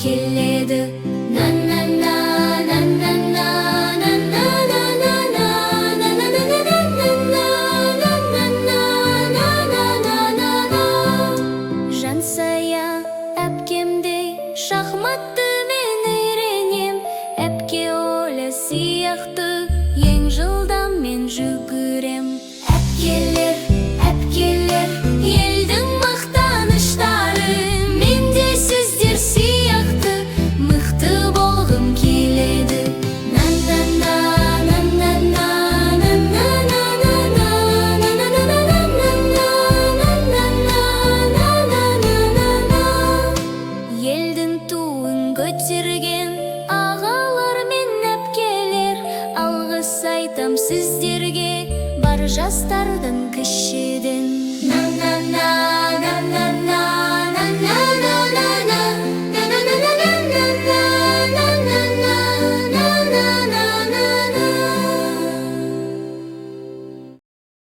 келеді. Жансая әпкемдей шахматты мен үйренем, әпке Оля сияқты ең жылдам мен жүгірем. Әпкелер, әпкелер, елдің мақтаныштары, мен де сіздер сияқты мықты болғым келеді. Елдің туын көтерген ағалар мен әпкелер, алғыс айтам сіздерге, бар жастардың